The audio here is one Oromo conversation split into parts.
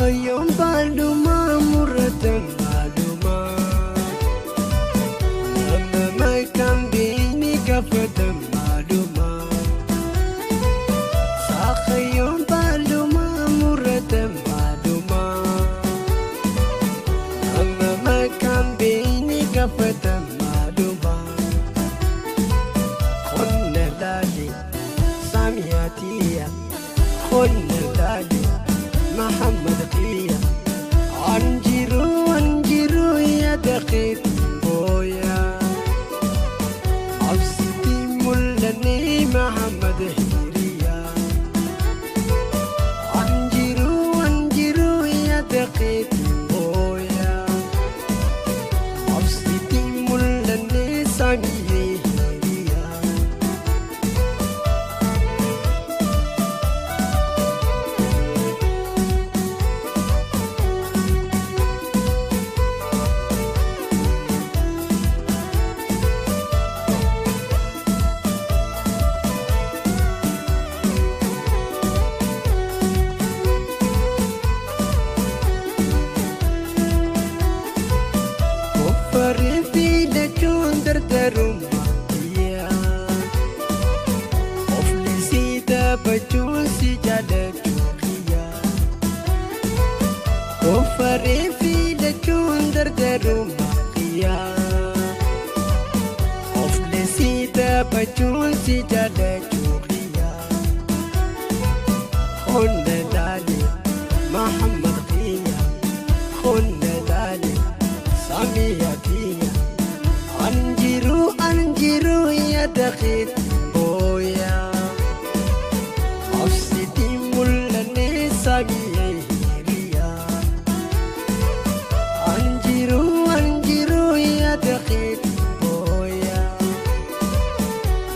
يوم بالوما مرة معلومة لما ما كان بيني كفة معلومة صاخ يوم بالوما مرة معلومة لما ما كان بيني كفة معلومة خلنا لالي سامياتية خلنا لالي محمد قيا عنجرو يا دقيق بويا عفستي ملني محمد هيريا عنجرو يا دقيق بويا عفستي ملني سامي فريفي لجون دردرم يا أفلي سيدا بجون سجادة جوخيا فريفي لجون دردرم يا أفلي سيدا بجون سجادة جوخيا خلنا دالي محمد قيا خلنا دالي سامياتية عنجرو يا دقيق بويا عفستي ملني سامياتية عنجرو يا دقيق بويا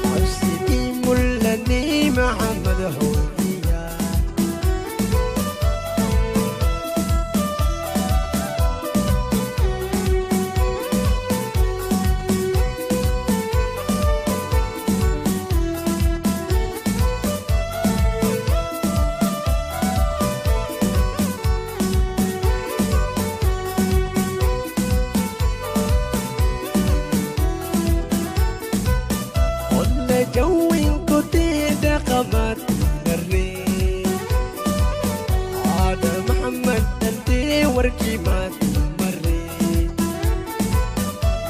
عفستي ملني محمد هويا جوين كنتي دقمت مري عاد محمد انتي وركي ما تمري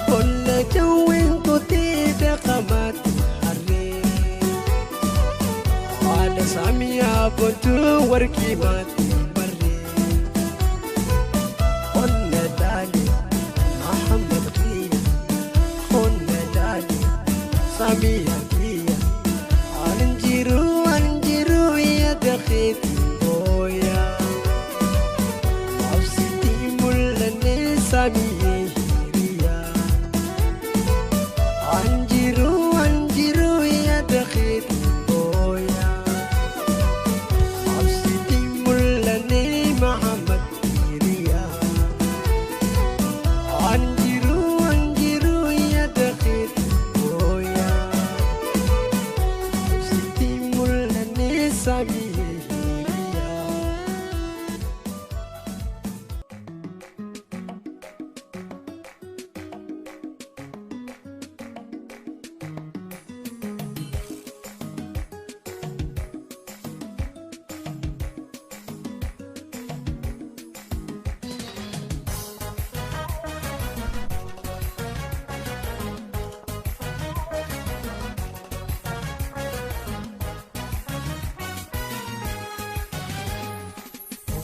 كل جوين كنتي دقمت مري عاد سامي بنتو وركي ما تمري قلنا دالي محمد قيا قلنا دالي سامي عنجرو يا دقيق بويا عفستي ملني سامي هيريا عنجرو يا دقيق بويا عفستي ملني محمد هيريا عنجرو يا دقيق بويا سامي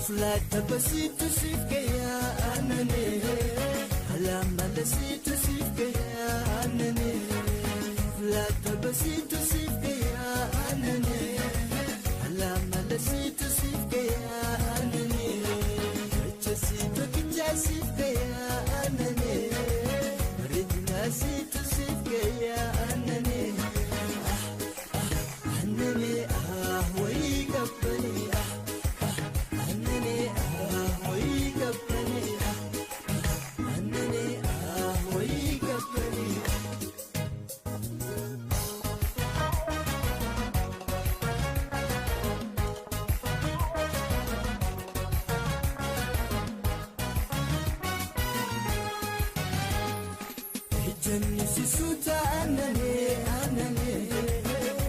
لا تبسيط سيفك يا أنني هلا ملسيت سيفك يا أنني لا تبسيط سيفك يا أنني هلا ملسيت سيفك يا أنني جسيتك جسيفك يا أنني رجنا سيت سيفك يا أنني أنني ويقبلني jannisiisuuta aananee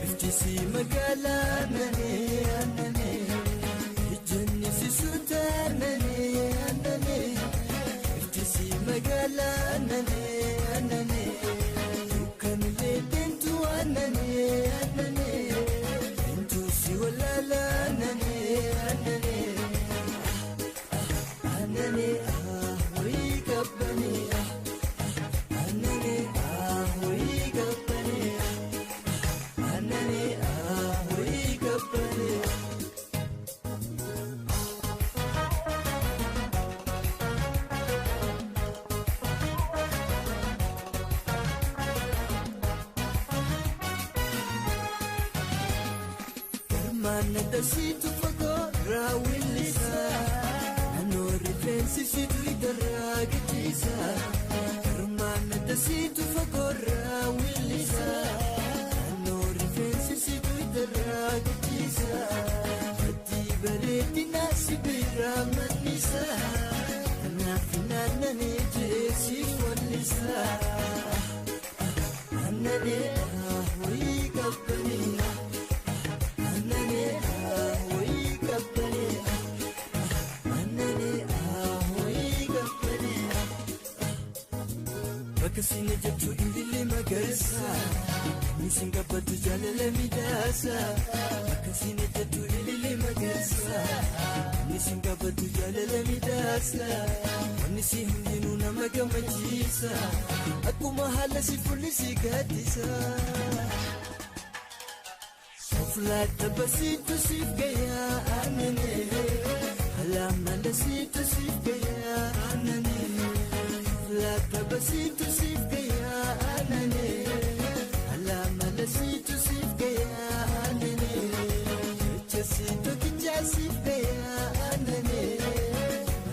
iftisi magaalaa aananee jannisiisuuta aananee iftisi magaalaa aananee dukkanilee deemtu aananee deemtu si walaala aananee wayii qabbanee. Nadasitu fagora wilisa Nano rifensi situ idara gitisa Karma nadasitu fagora wilisa Nano rifensi situ idara gitisa Hati bareti nasi bira manisa Nafina nane jesi walisa Nane wii kapani Bakasina jabtu ilili magarsa Nisinga batu jalala midasa Bakasina jabtu ilili magarsa Nisinga batu jalala midasa Wanisi hundinu na magamajisa Aku mahala si polisi gatisa Sofla tabasitu sif gaya anane Halamala situ sif gaya anane La tabasitu sif gaya anane Halamala situ sif gaya anane Chasitu kinja sif gaya anane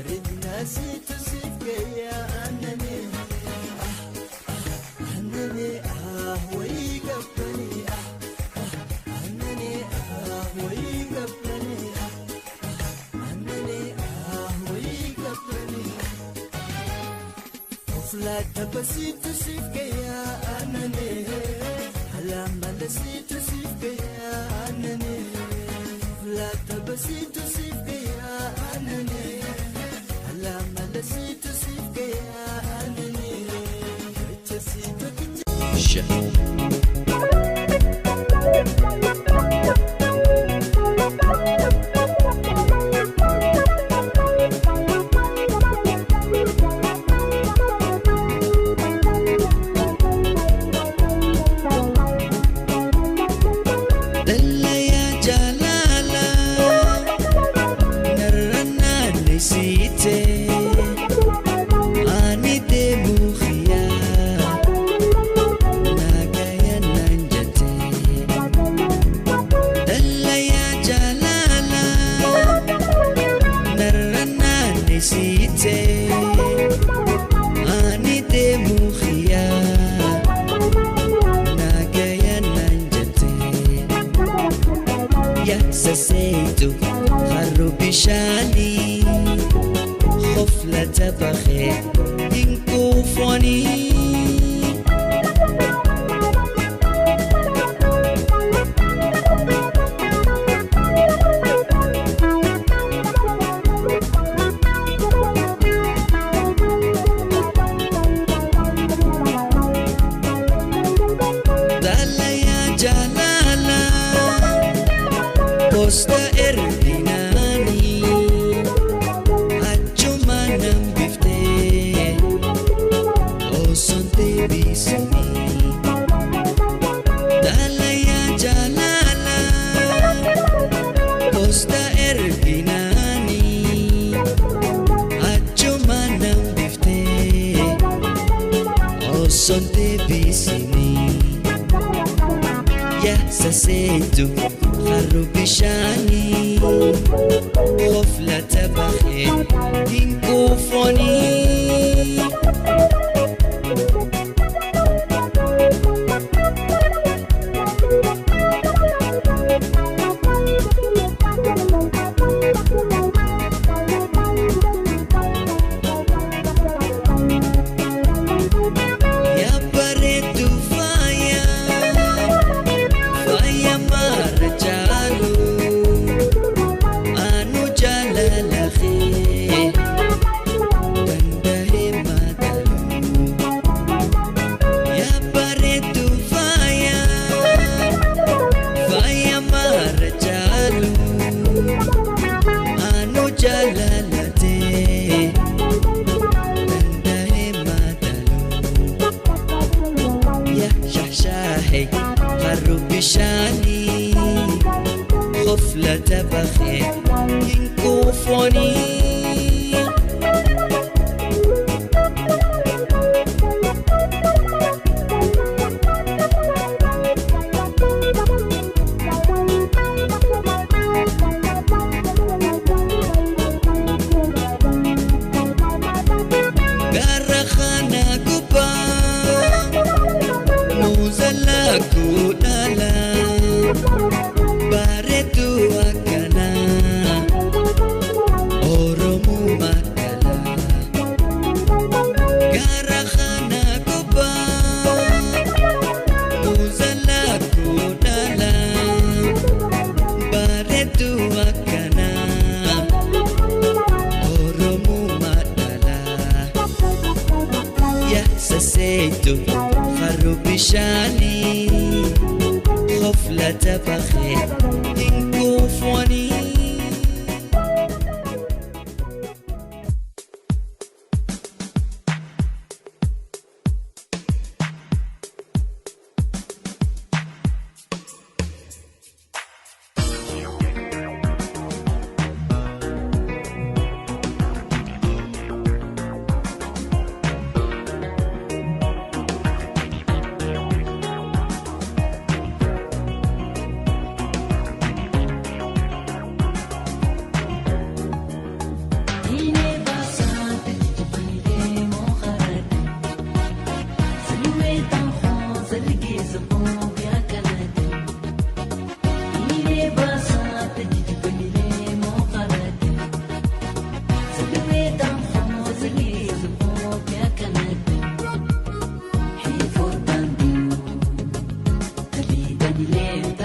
Ridna situ sif gaya anane Anane wayii qabbanee La tabasitu sif gaya anane Halamala situ sif gaya anane La tabasitu sif gaya anane Halamala situ sif gaya anane Chasitu kinja سسيتو خرو بشاني خفلة بخي إنكو فوني Costa Erdinani Achumanam bifte Osonte bisini Dalaya jalala Costa Erdinani Achumanam bifte Osonte bisini Ya sasetu خرو بشاني خفلة بخي إنكو فوني يا بخي قرب بشاني غفلة بخي ينكوفوني بشاني غفلة بخي ينكوفوني Let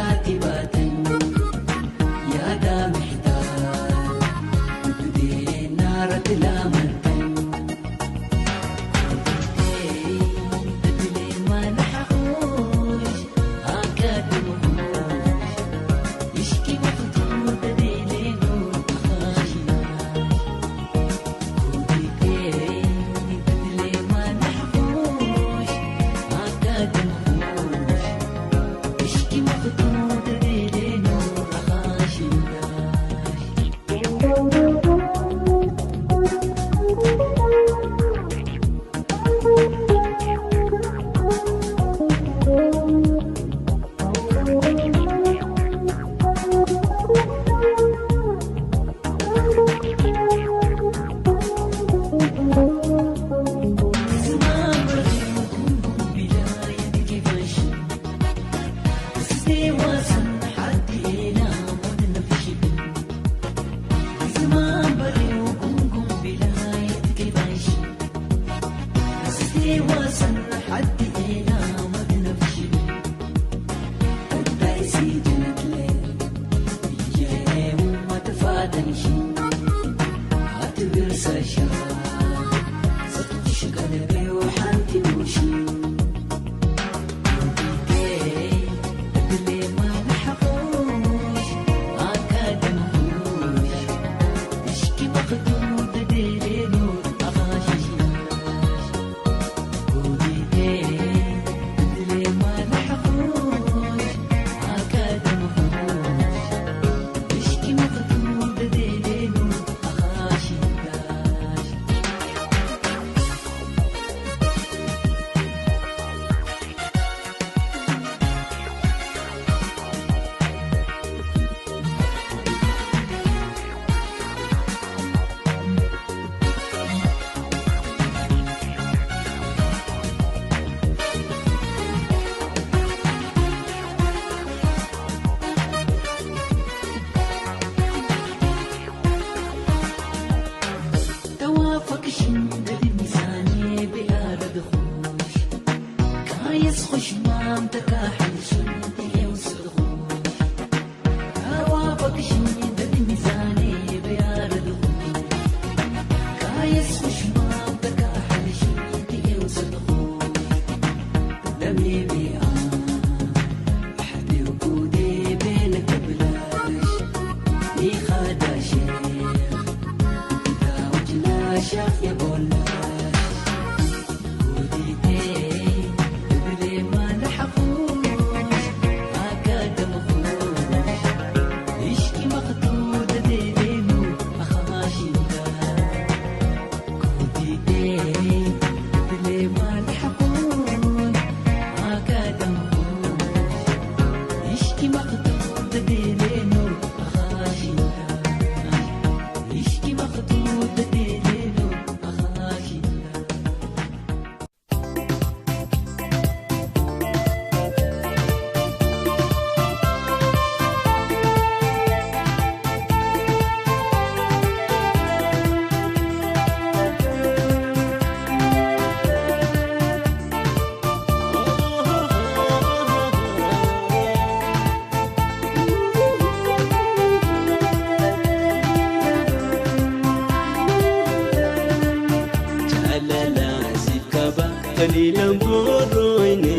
dalilan buroine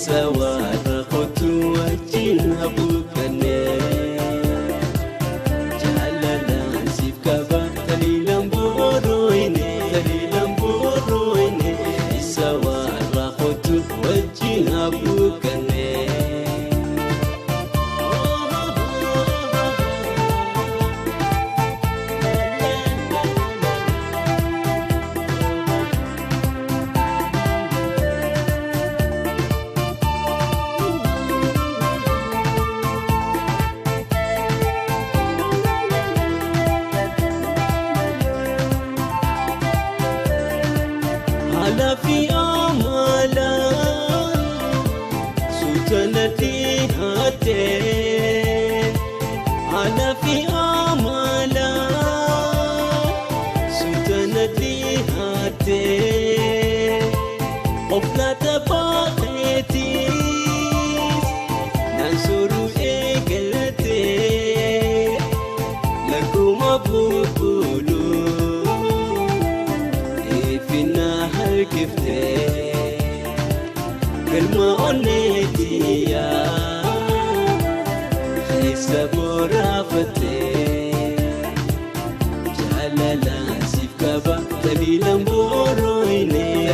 sawara qotu wajin habukane jalalan sifkaba dalilan buroine sawara qotu wajin habukane على في أملا سوتنتي هاتين على في أملا سوتنتي هاتين قفلة باقيتيس ننصروا إيقلتي لكم أبوكولو كيفتي كلمة أنيتيا خيسة برافتي جلالا سيفكابا دليلا بورويني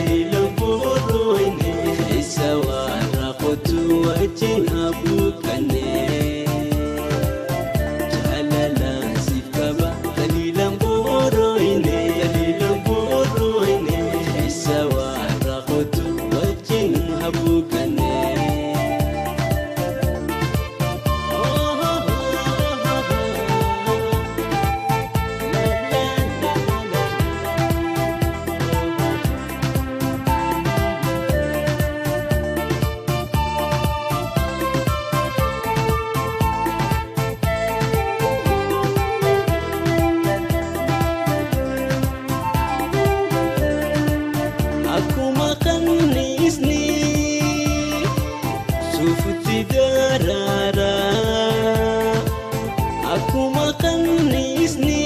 خيسة ورقوتو وجين أبوكاني جلالا سيفكابا دليلا بورويني sawara qotu wajin habukane aku makan nisni sufuti darara aku makan nisni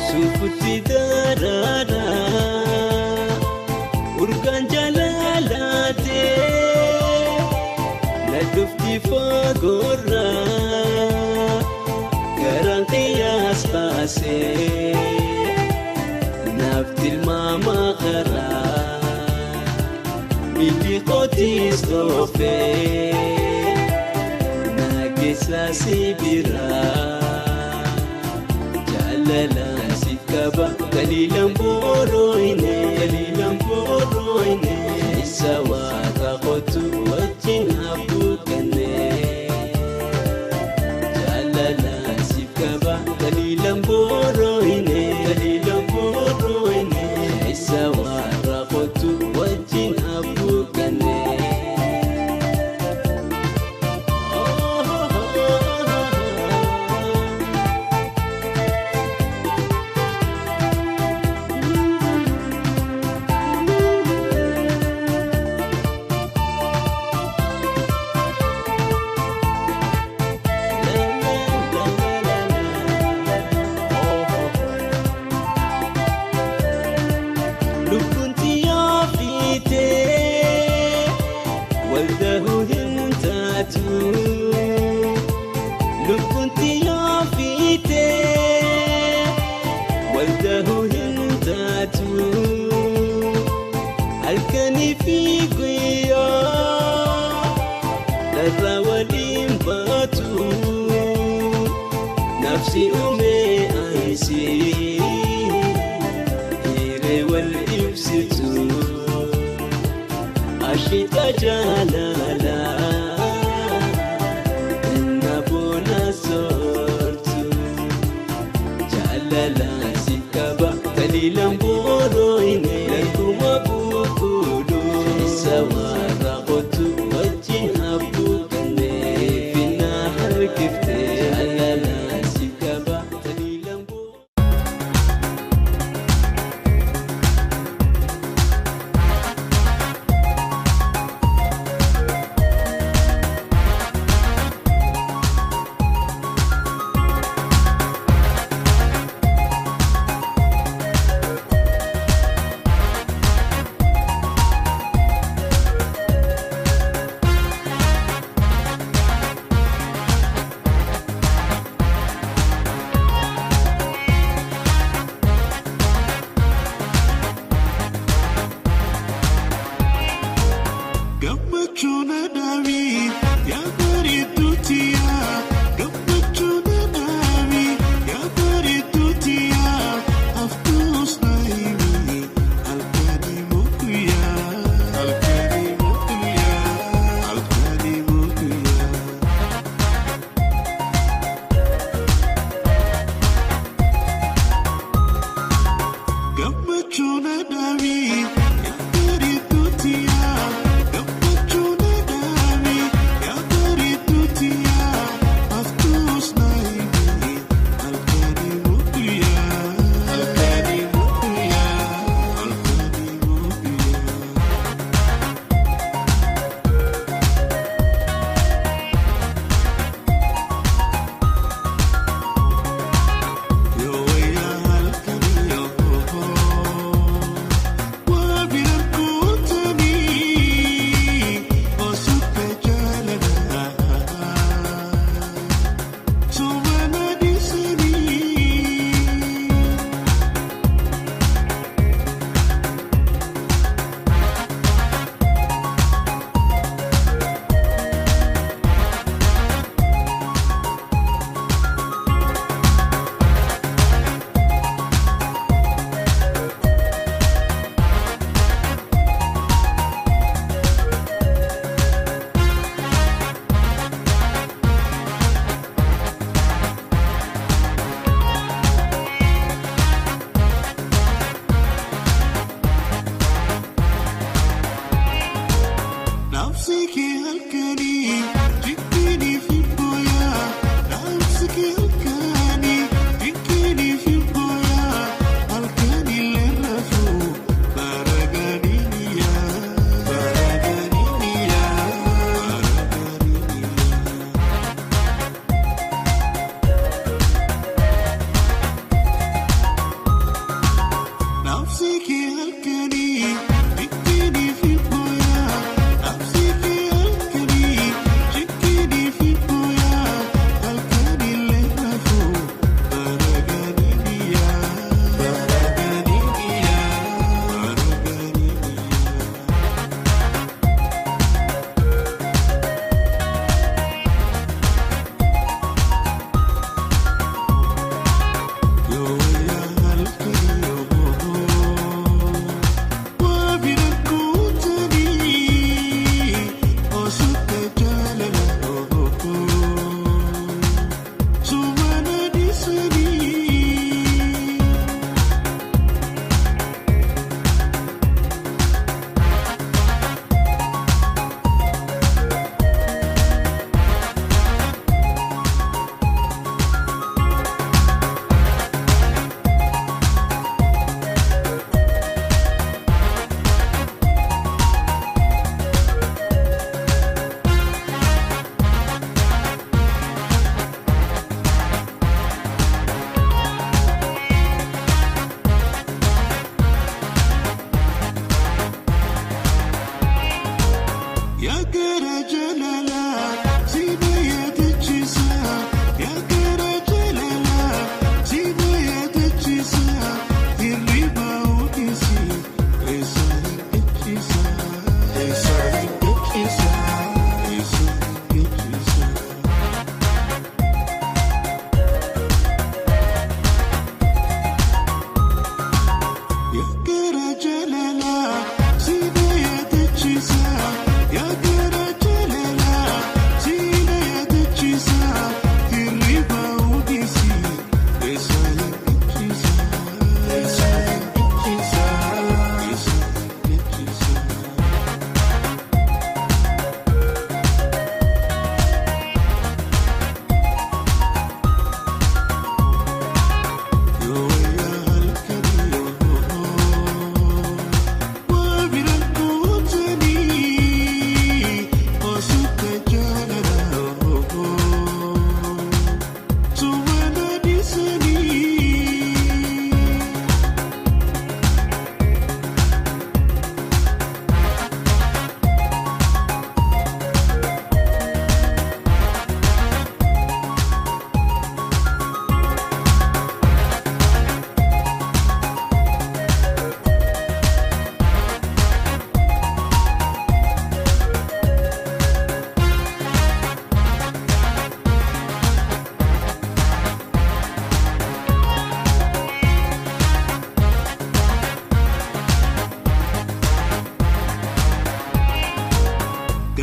sufuti darara urgan jalalate nadufti fagora garang qiyas base نفتل ماما غرا اللي قوتي صوفي ناقصة سيبرا جعللا سيكابا قليلا بورويني سوارا قوتو وجين أبوكني جعللا سيكابا قليلا بورويني sawara qotu wajin abukane والده هنتاتو لكنتي عفيتي والده هنتاتو الكني في قيا الراولين باتو نفسي أمي أنسي هيري والإفسدو أشيتا جلالا نبونا صورتو جلالا سيكابا دليلا بورويني لكم أبوكولو سوارا قوتو وجين أبوكني في النهر كفتي جلالا سيكابا دليلا Gammachuna David, Yabari Tutia, Gammachuna David, Yabari Tutia, Aftus Naimi, Alkani Mukuya, Alkani Mukuya, Alkani Mukuya. Gammachuna David, Yabari Tutia. Ya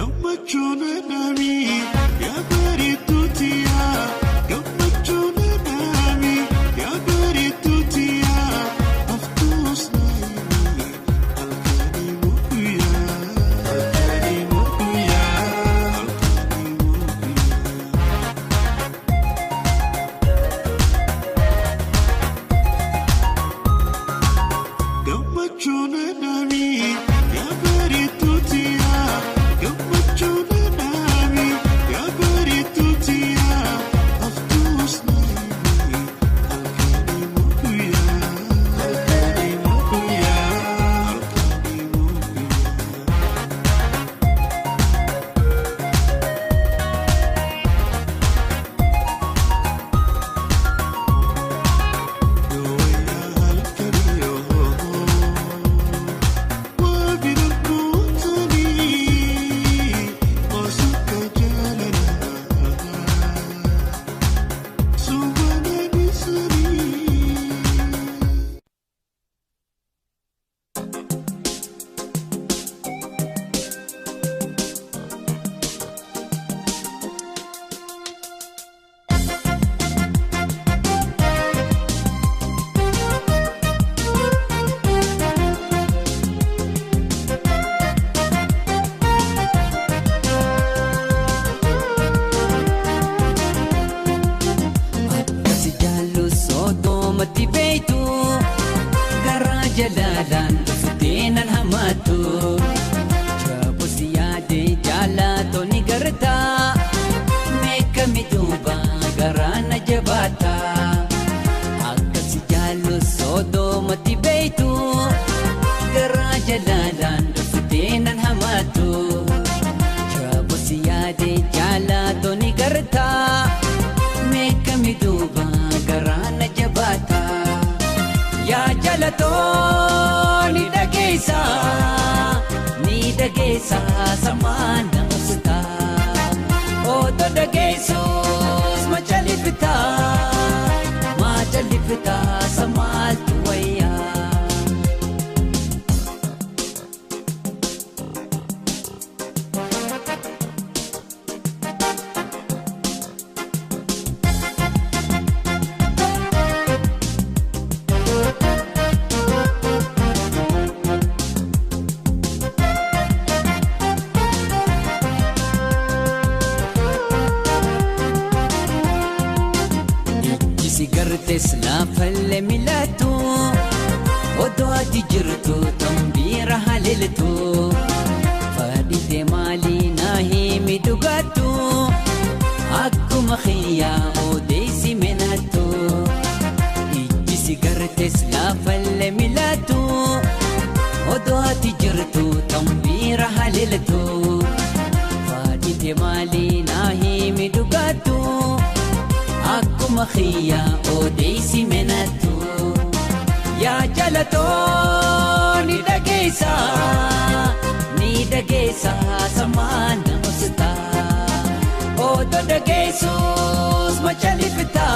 gammachuna nami ya baritutia gammachuna nami ya baritutia aftus naimi alkani muya gammachuna nami ya baritutia gammachuna nami ya baritutia aftus naimi alkani muya jalalan futinan hamatu Jabu siyade jalato ni garta Meka miduba garana jabata Akka si jalo sodo matibaitu Gara jalalan futinan hamatu Jabu siyade jalato ni garta Meka miduba garana jabata Ya jalato ni dagesa samana usta Oto dagesus macalipita samal tuwaya Sigartes la falle milatu Odo ati jirtu tambira haliltu Fadite mali nahi midugatu Akku makhiya odesi menatu Iji sigartes la falle milatu Odo ati jirtu tambira haliltu Fadite mali nahi midugatu Aku makhiya odesi menatu Ya jalato ni dagesa samana usta Odo dagesus macalipita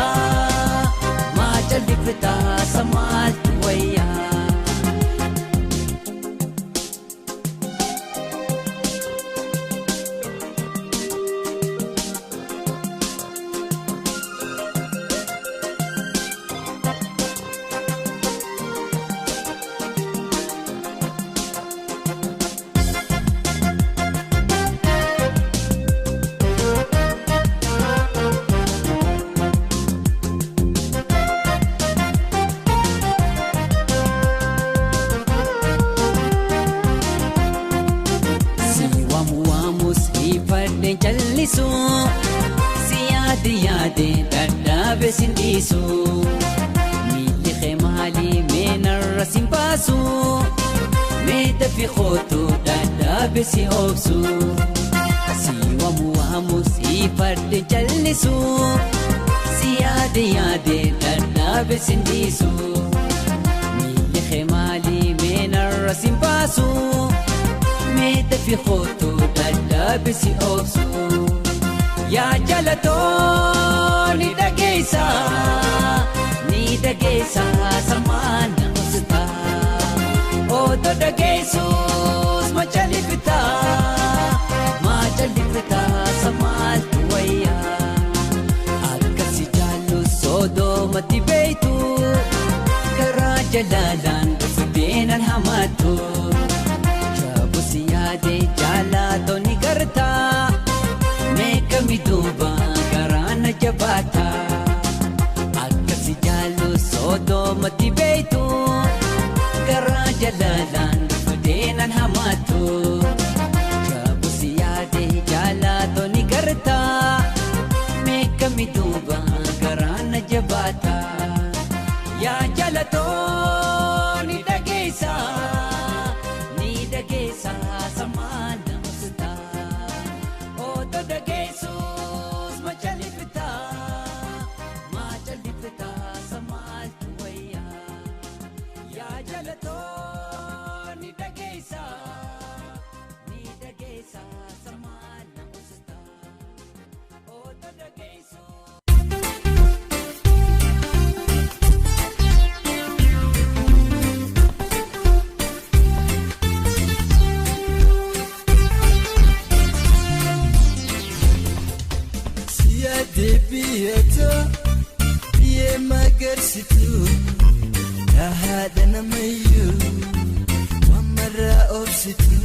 samal tuwaya jallisu siyade yade daddabe sindisu milli khemali menar simbasu meda fi khotu daddabe si obsu siwa muamu sifade jallisu siyade yade daddabe sindisu milli khemali menar simbasu meda fi khotu daddabe si obsu Ya jalato ni dagesa samana usta Odo dagesus macalipita jaalatoni garta meekami duuba garaana jabaata akkasi jaallu soodomatti beeytu garaa jalaalaan fudeenan hamaatu jaabusi yaade jaalatoni garta meekami duuba garaana jabaata yaa jaalatoni dhageessa ni dhageessa samaana musta oto dhageessus machalifta samaaltu wayya yaa jaalatoni dhageessa ni dhageessa samaana musta oto dhageessus Debiato ye magarsitu dahadana mayu mamara obsitu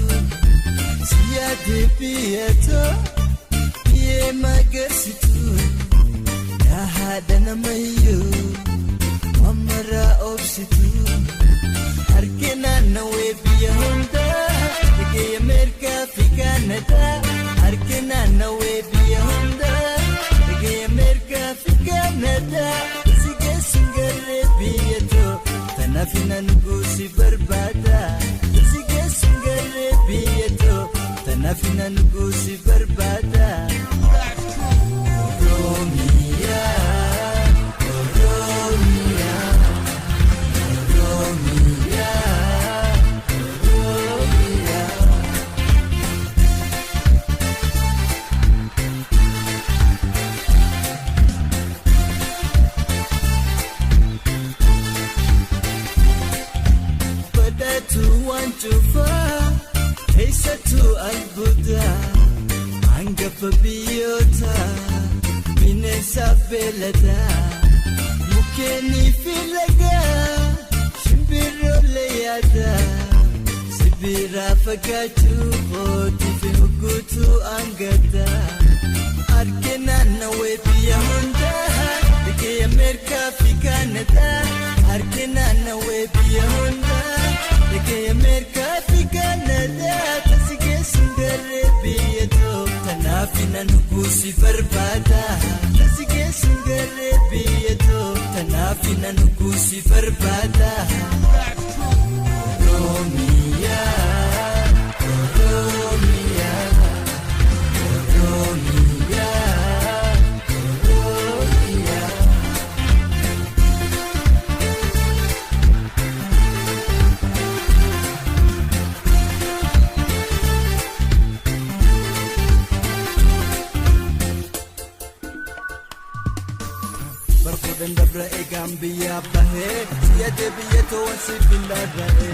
siya debiato ye magarsitu dahadana mayu mamara obsitu arkena nawe biya honda ke America fi Canada arkena nawe biya honda America fi Canada sige singare biyeto tanafina nugusi barbada sige singare biyeto tanafina nugusi barbada Romia Romia Romia Romia Heysatu al-Buddha Angafa biyota Binesa belada Mukeni filaga Shimbiro leyada Sibira fagatu Khoti fi hukutu angada Arkena nawe biya honda Dike Amerika fi Canada Arkena nawe biya honda Dike Amerika fi Canada Tasige singare biyeto Tanafina nukusi barbada Tasige singare biyeto Tanafina nukusi barbada Romia Romia Romia Romia Barkudan dabra Gambia bahe siya debiyeto wansi biladae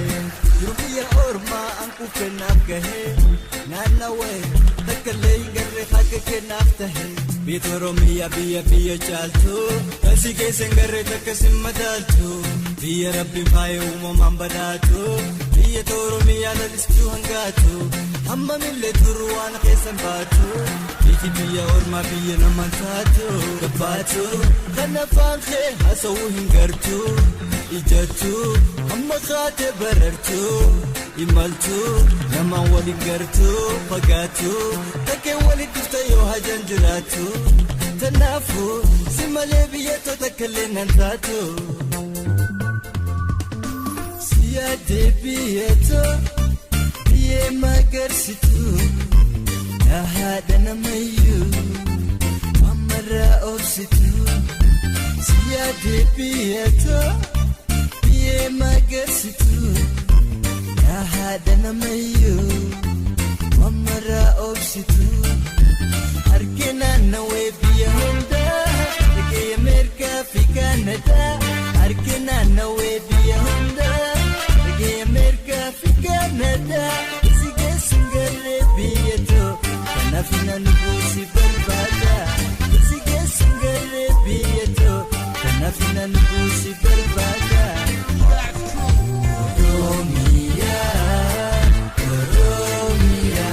Yumiya orma anku kenaf gahe Nanawe takalay garre khake kenaf tahe Bito Romia biya chaltu Tasige sengarre takasim madaltu Biya rabbi faye umam badatu Biya to Romia lalistu hangatu Amma mille turuana kesan batu Biti biya orma biya namantatu Gabatu Kanafan khe hasaw hingartu Ijatu Amma khate barartu Imaltu Naman wali gartu Pagatu Take wali dufta yo hajan jiratu Tanafu Simale biyato takale nantatu Siya debiyato Ye magarsitu Dahadana mayu Mamara obsitu Siya debiyato Ye magarsitu Dahadana mayu Mamara obsitu Arkena nawe biya honda Dike Amerika fi Canada Arkena nawe biya honda Dike Amerika fi Canada Sige singare biyeto Tanafina nugusi barbada Sige singare biyeto Tanafina nugusi barbada Romia Romia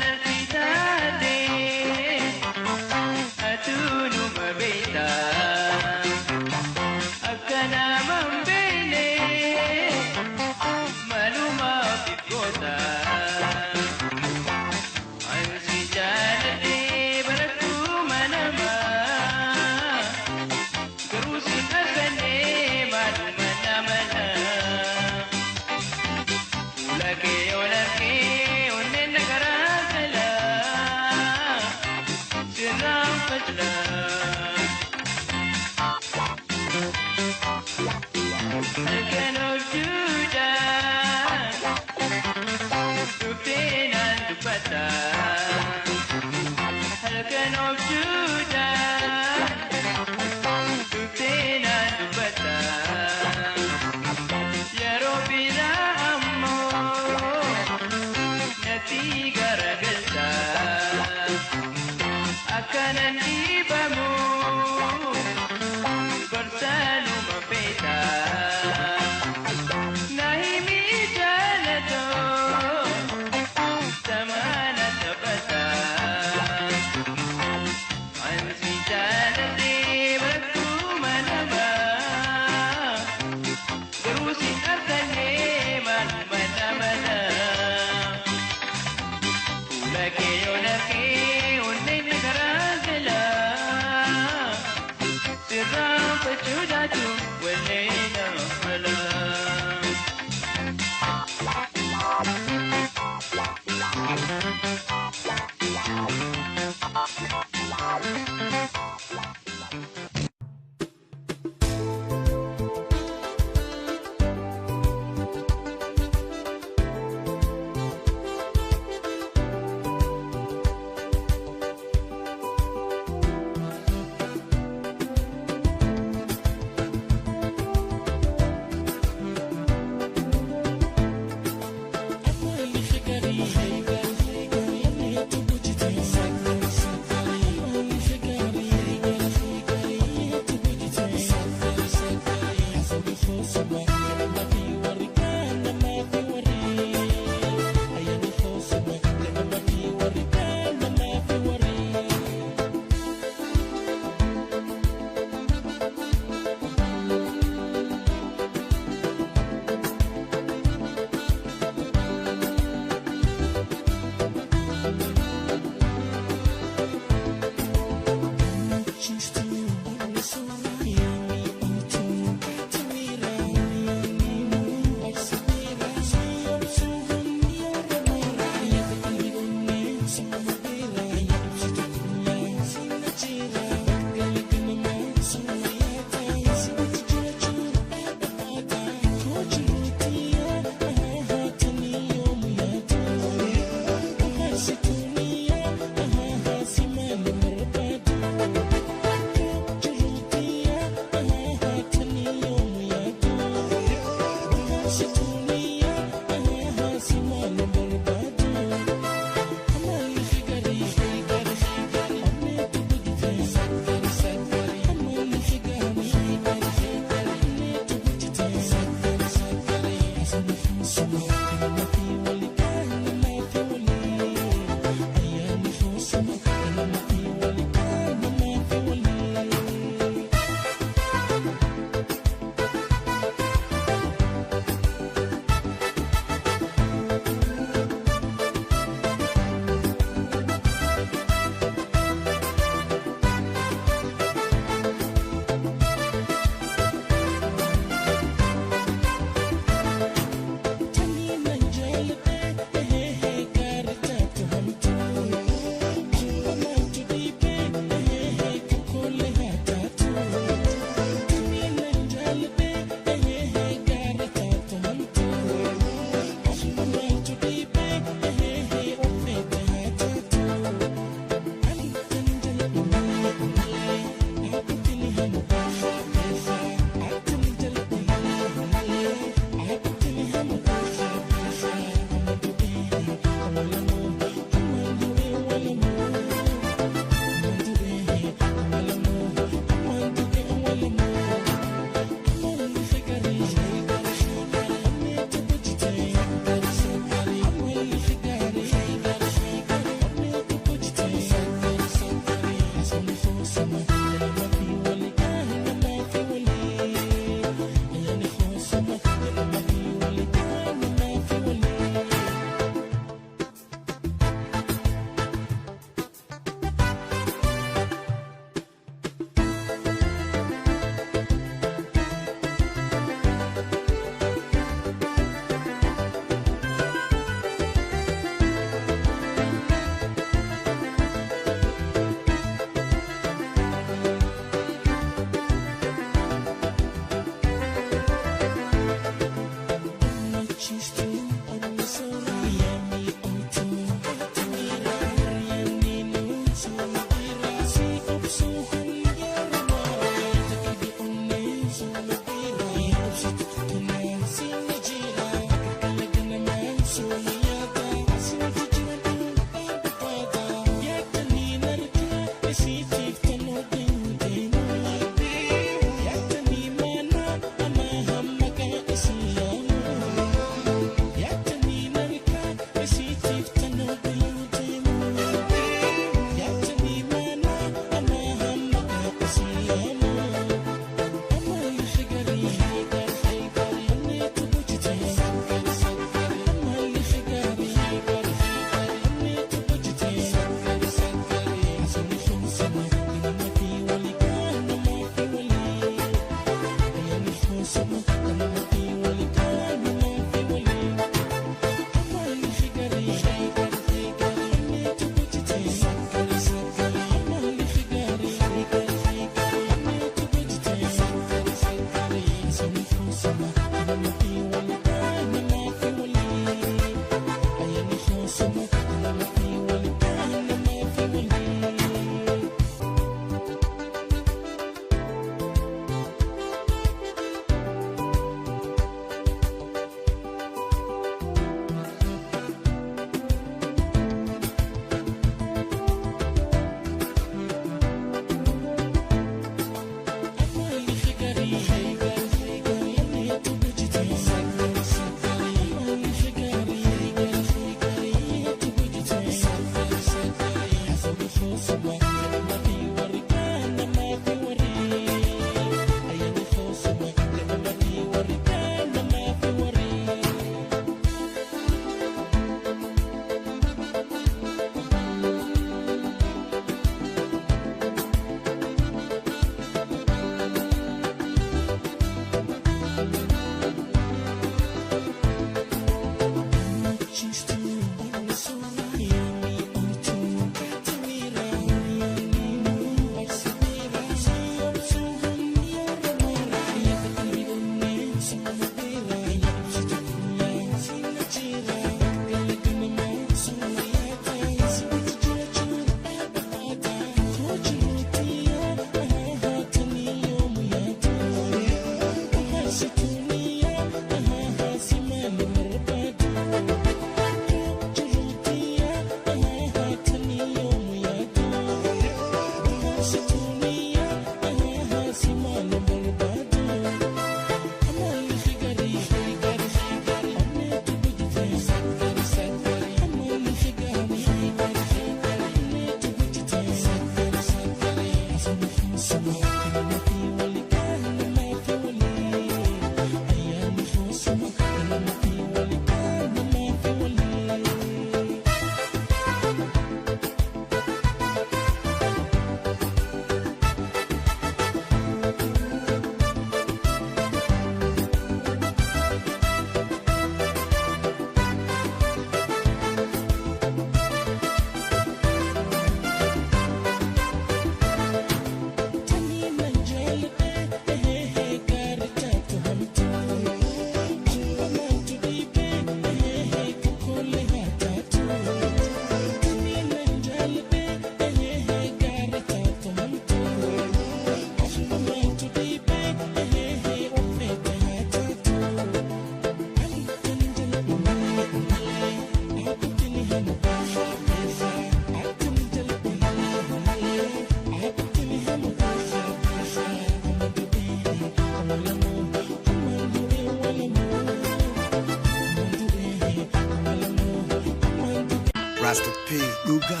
Rasta P, Guga,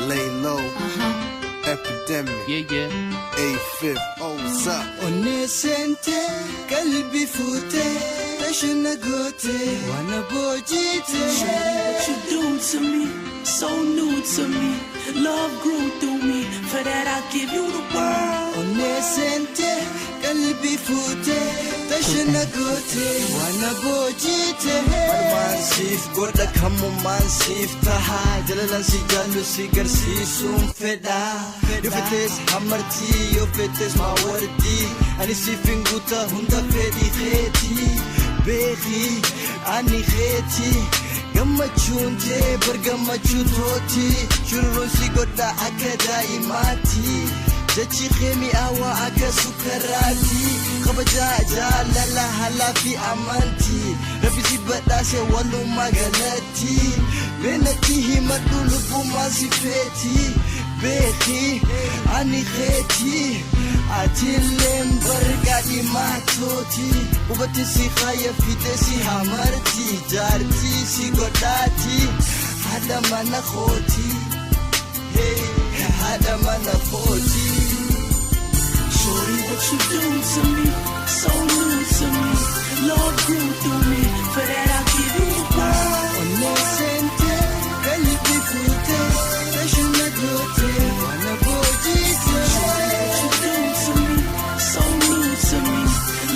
Lay Low, Epidemic, A5, oh what's up? Onesente, kalbi fute, tashina gote, wana bojite. What you do to me, so new to me. Love grew through me, for that I'll give you the world. Onesente, kalbi fute, tashina gote, wana bojite. Mansif, goda kamu mansif tahai. Jalalan si jalu si garsi sum feda. Yo fetes hamarti, yo fetes mawardi. Ani si finguta hunda fedi fedi. Begi, ani kheti gammachuun tee bargammachuu tooti shurruun si godha akka daa'immaatti jechi khemi awa akka sukaraati kabajaa jaalala halaa fi amanti rabbi si badhaase walummaa galatti benatti himadhu lubbumaa si feeti beeki ani kheti atilleen bargaadhi maatooti hubatti si khaya fite si hamarti jaarti si godhaati hada mana khooti hada mana khooti. Shorty, what you do to me, so new to me, love grew through me, for that I'll give you the world. Onnesente, kalipi kute, tashuna gote, wana bojite. Shorty, what you do to me, so new to me,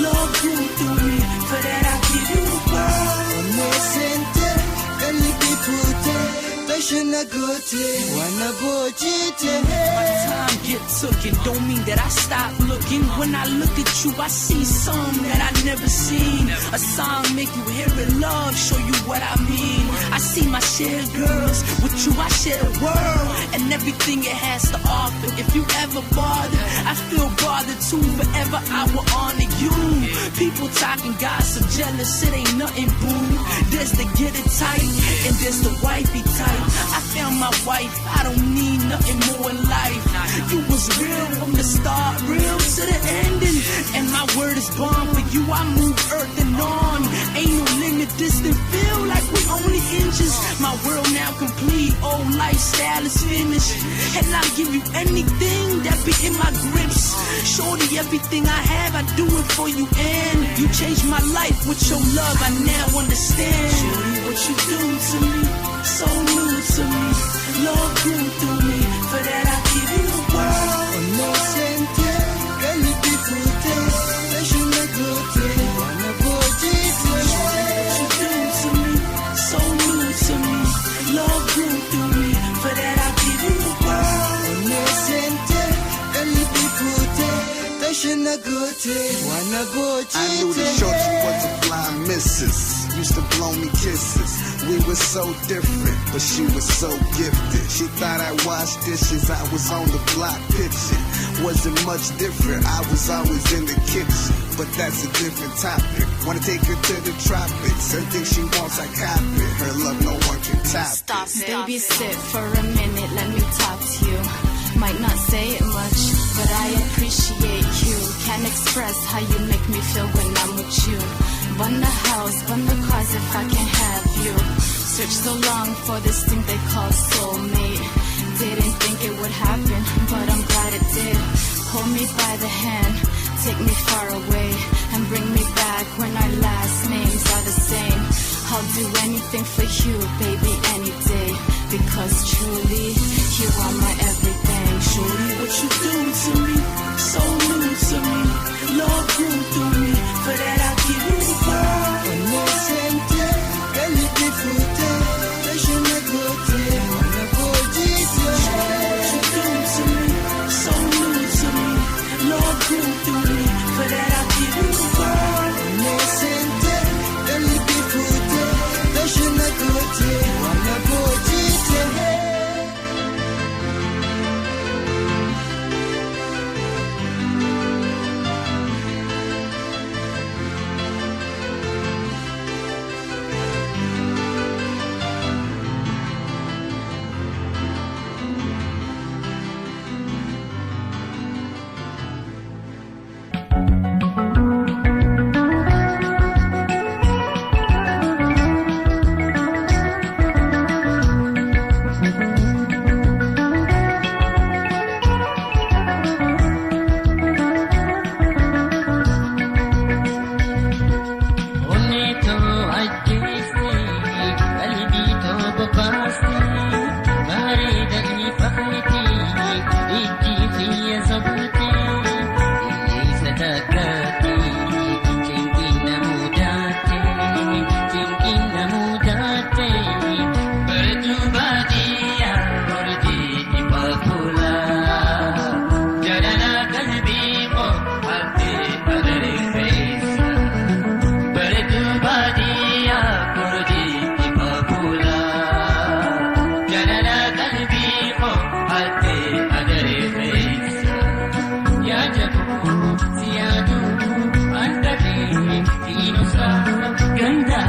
love grew through me, for that I'll give you the world. Onnesente, kalipi kute, tashuna gote, wana bojite. My time get taken, don't mean that I stop looking. When I look at you, I see something that I never seen. A song make you hear it, love, show you what I mean. I see my share girls, with you I share the world, and everything it has to offer. If you ever bother, I feel bothered too. Forever I will honor you. People talking gossip, jealous, it ain't nothing, boo. There's the get it tight, and there's the wifey type. I found my wife, I don't need nothing more in life. You was real from the start, real to the ending. And my word is bond for you, I move earth and on. Ain't no limit, distant, feel like we only inches. My world now complete, old lifestyle is finished. And I'll give you anything that be in my grips. Shorty, everything I have, I do it for you. And you changed my life with your love, I now understand. Shorty, what you do to me, so new to me, love grew through me, for that I give you the world. Onnesente, kalipi kute, tashuna gote, wana bojite. What you do to me, so new to me, love grew through me, for that I give you the world. Onnesente, kalipi kute, tashuna gote, wana bojite. I knew the shorty was a fly missus. Used to blow me kisses. We were so different, but she was so gifted. She thought I washed dishes, I was on the block pitching. Wasn't much different, I was always in the kitchen. But that's a different topic. Wanna take her to the tropics. Everything she wants, I cop it. Her love, no one can top it. Stop, baby, sit for a minute, let me talk to you. Might not say it much, but I appreciate you. Can't express how you make me feel when I'm with you. Run the house, run the cars if I can have you. Searched so long for this thing they call soulmate. Didn't think it would happen, but I'm glad it did. Hold me by the hand, take me far away, and bring me back when our last names are the same. I'll do anything for you, baby, any day. Because truly, you are my everything. Shorty, what you do to me, so new to me, love grew through me, for that I give you the world. Onnesente, kalipi kute, tashuna gote, wana bojite. What you do to me, so new to me, love grew through me, for that I give you the world. Onnesente, kalipi kute, tashuna gote, wana bojite. siyaadu andabe diinosa ganda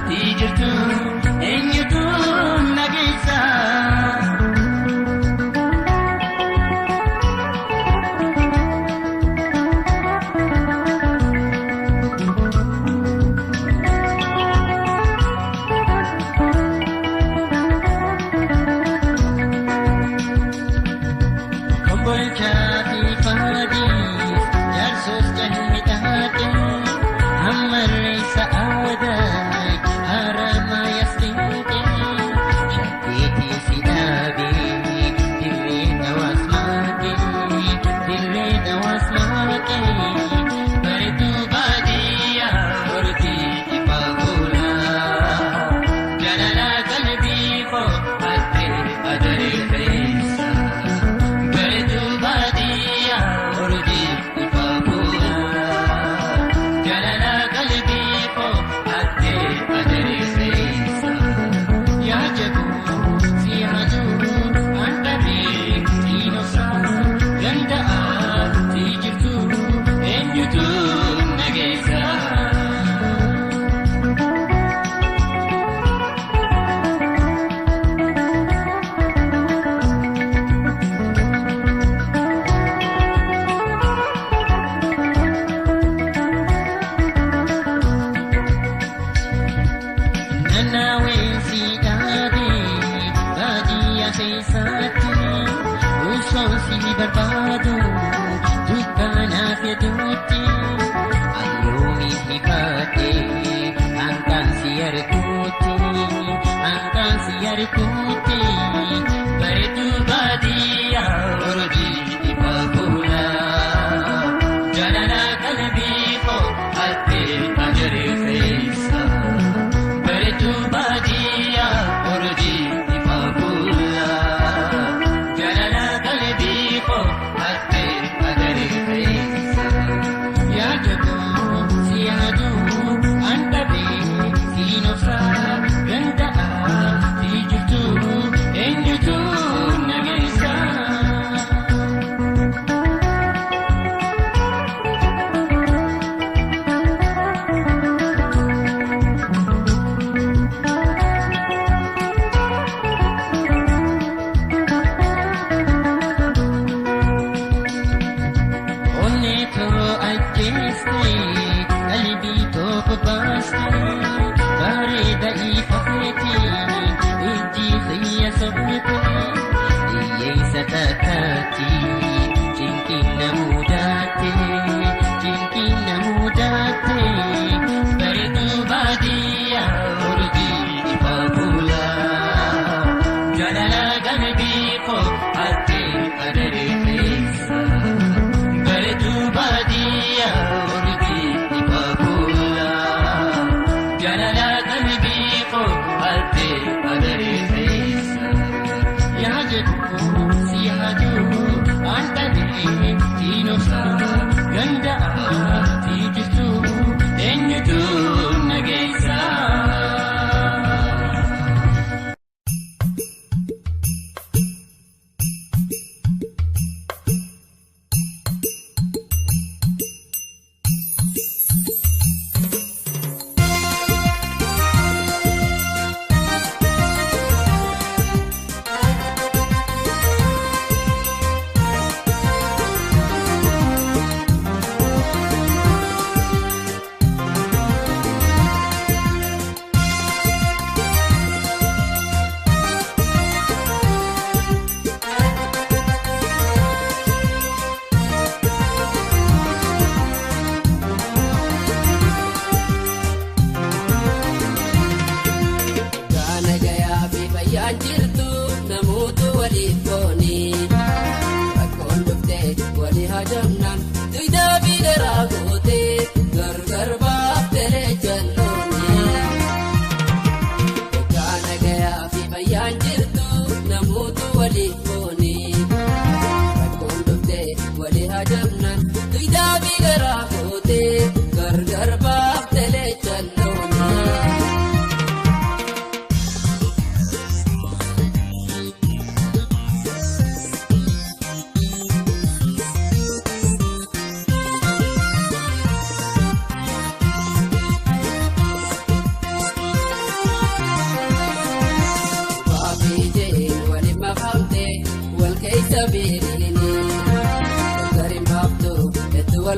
tijirtu eenyutu nageessa.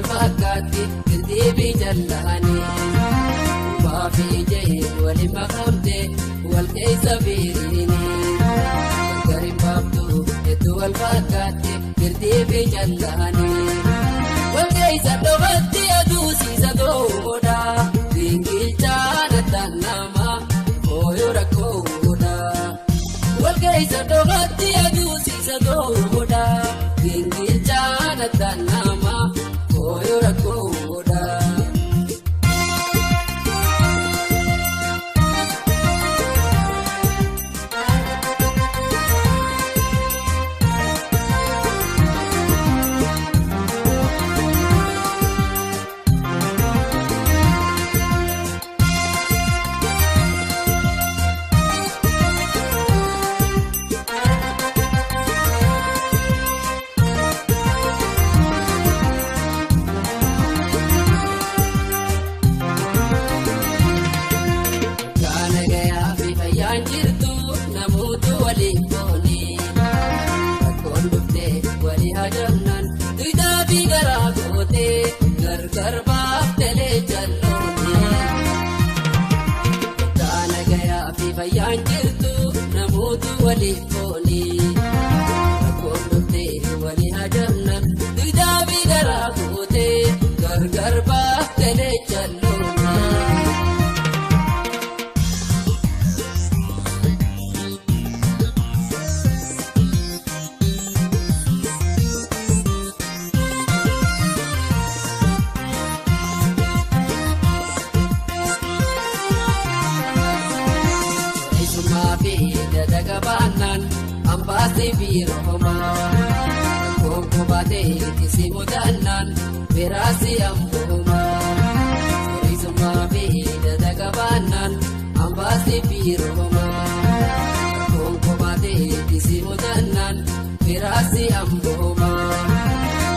والفاكاتي كرديبي جلاني وفي جهل ولمقامتي والكيس بيريني والقريب بابتو يدو والفاكاتي كرديبي جلاني والكيس دوغتي أدوسي زدودا بينجيل جانا تنما ويورا كودا والكيس دوغتي أدوسي زدودا بينجيل جانا تنما ويورا كودا Garbaaf telee jalloonii taana gayaa fi fayyaan jirtu namoota waliif foonii rakkoon dhuftee walii hajamnan duydaa fi garaa gootee garbaaf telee jalloonii. Ambasi biroma, koko bate kisi mudanan, berasi amboma. Sorizuma beda dagabanan, ambasi biroma, koko bate kisi mudanan, berasi amboma.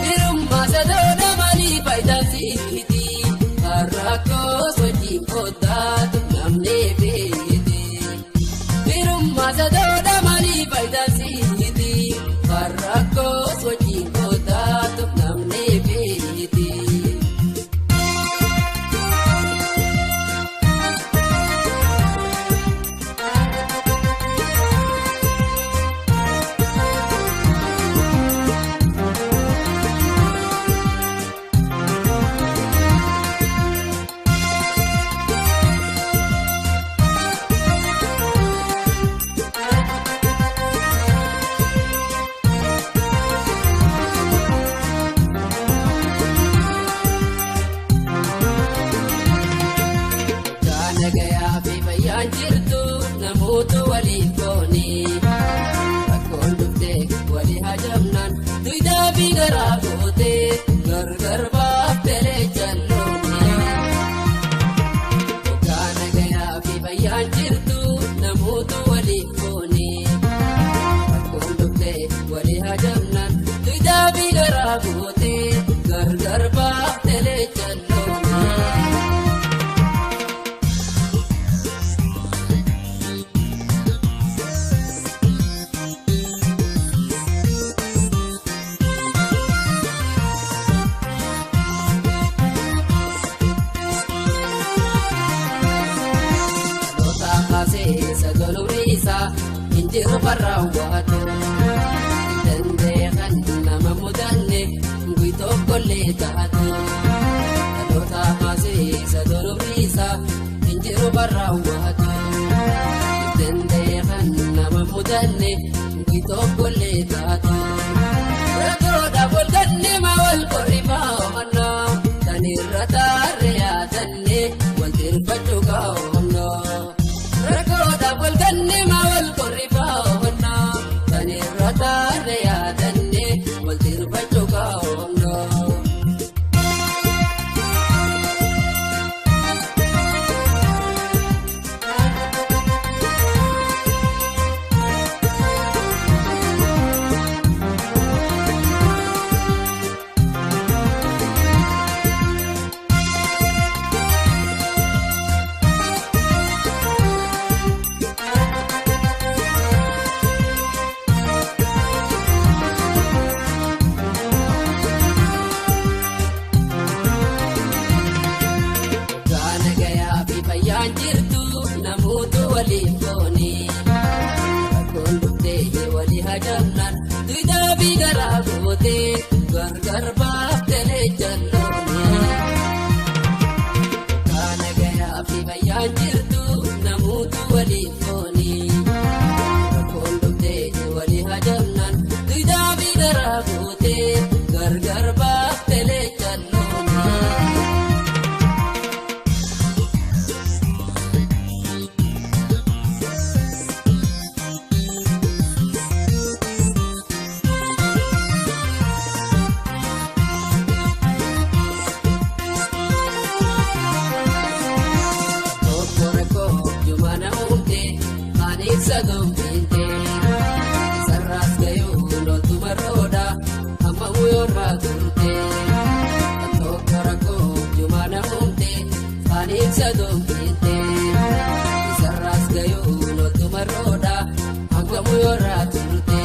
Birumma sadona mali paidasi hiti, arako soji kota namne bedi. Birumma sadona mali paidasi hiti, arako soji kota namne bedi. Jirtu namoota waliif foonii rakkoon dhuftee walii hajamnan duydaa fi garaa gootee garbaaf telee jalloonii. Gaana gayaa fi fayyaan jirtu namoota waliif foonii rakkoon dhuftee walii hajamnan duydaa fi garaa gootee garbaaf telee jalloonii. Injiru barraawwatu dandeeqan nama mudanne guyitoo kollee taatu dhaloota maasiisa dolobriisa injiru barraawwatu dandeeqan nama mudanne guyitoo kollee taatu rakkoodhaaf wal ganne ma wal qorrifaa oomannoo tanirra taarre yaadanne wal tirfachuu kaa'oomnoo rakkoodhaaf wal ganne ma wal qorrifaa oomannoo tanirra taarre yaadanne wal tirfachuu kaa'oomnoo. walifoni Kondukte wali hajamnan Tuida bigara gote Gargar baftele jalloni Kana gaya fi bayan jirtu Namutu walifoni Kondukte wali hajamnan Tuida bigara gote Gargar baftele jalloni Sadom pinte sarras gayo lo tumaroda amma uyora turte tokarako jumana umte ani sadom pinte sarras gayo lo tumaroda amma uyora turte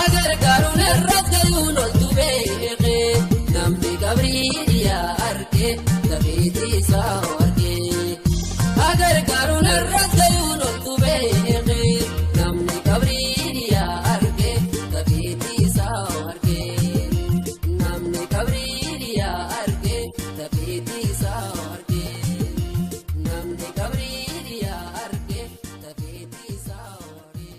agar garun rat gayo lo tubege nambi gabriya arke tabiti sawarke agar garun rat gayo lo Namni kabriya arke tabiti sawarke Namni kabriya arke tabiti sawarke Namni kabriya arke tabiti sawarke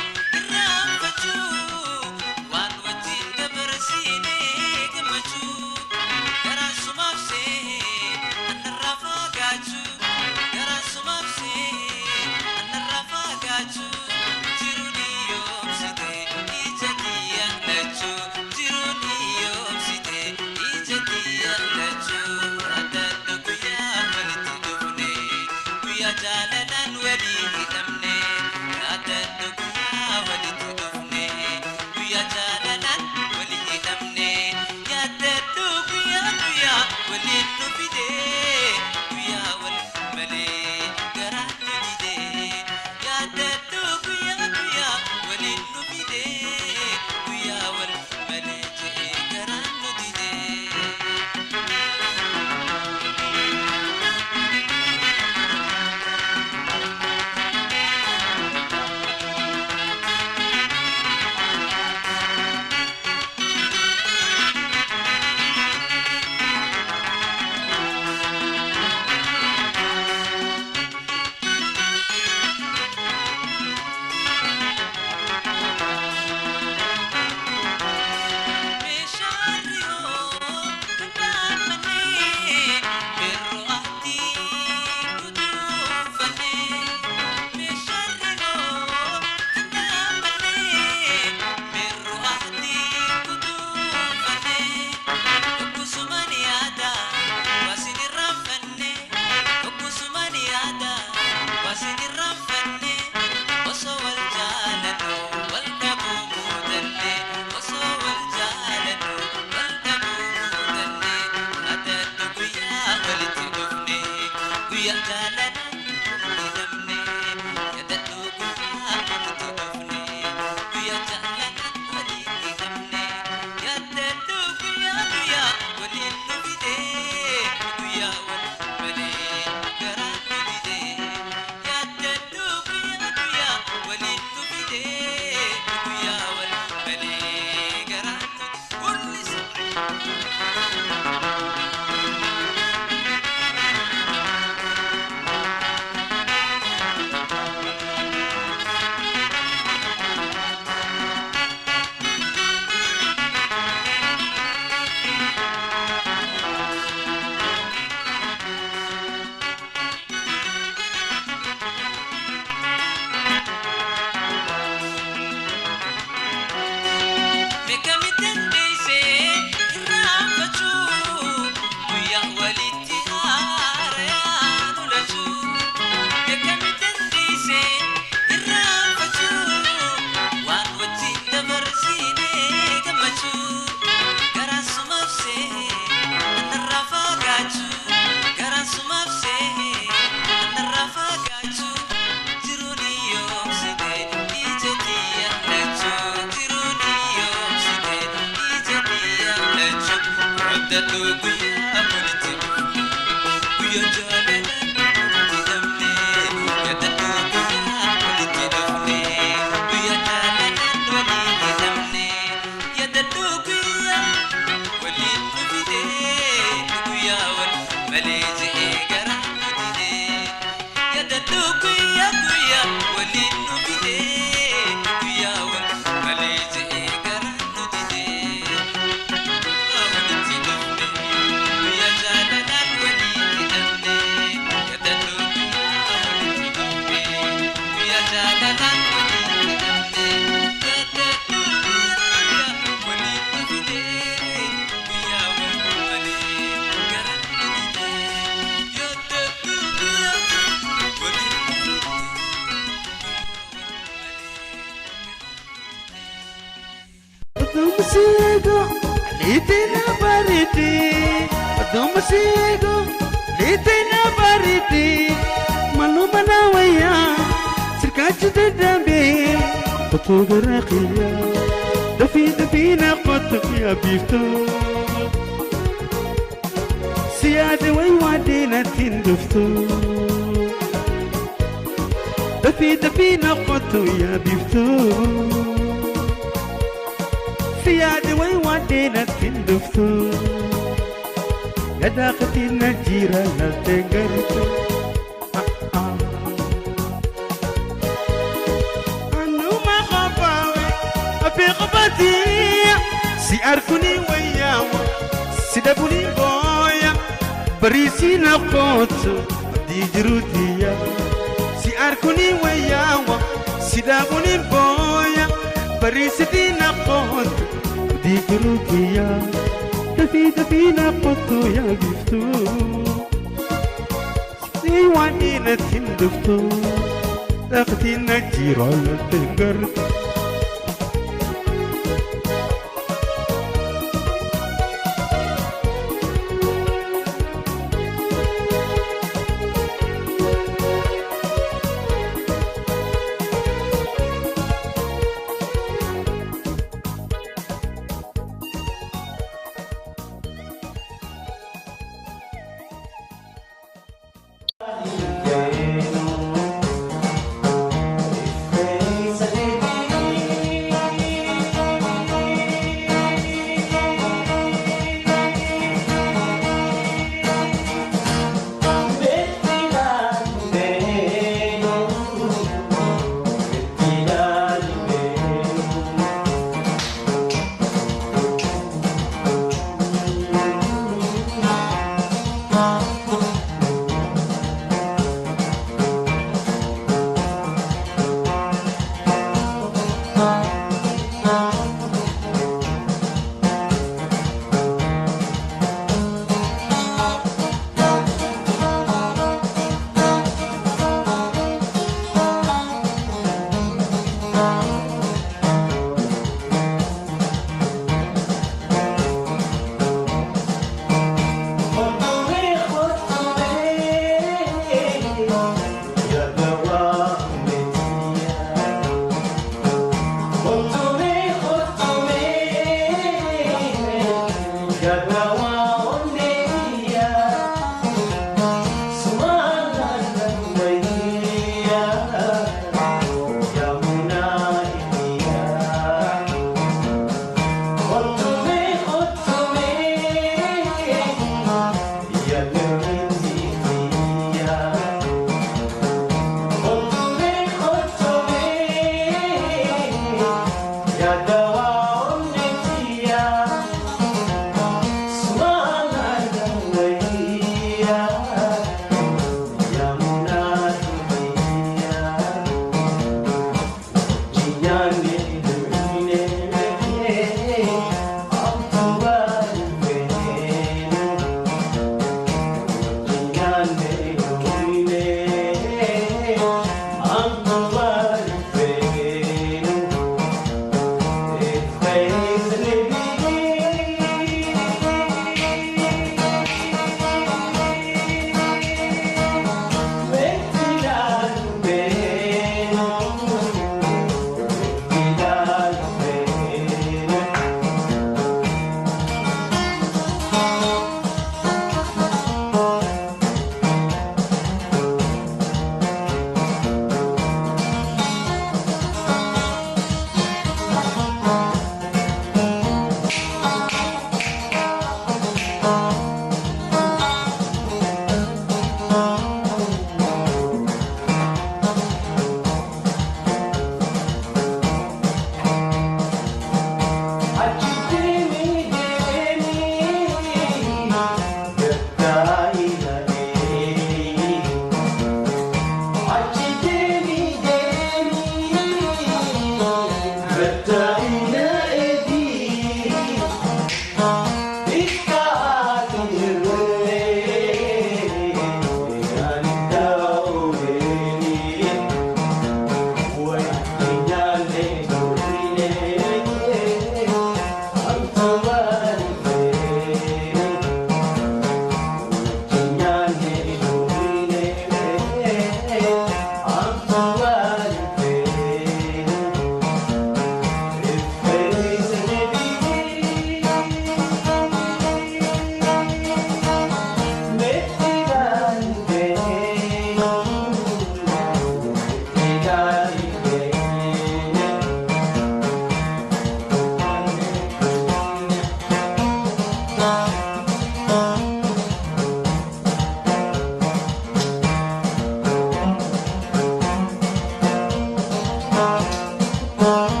Thank you.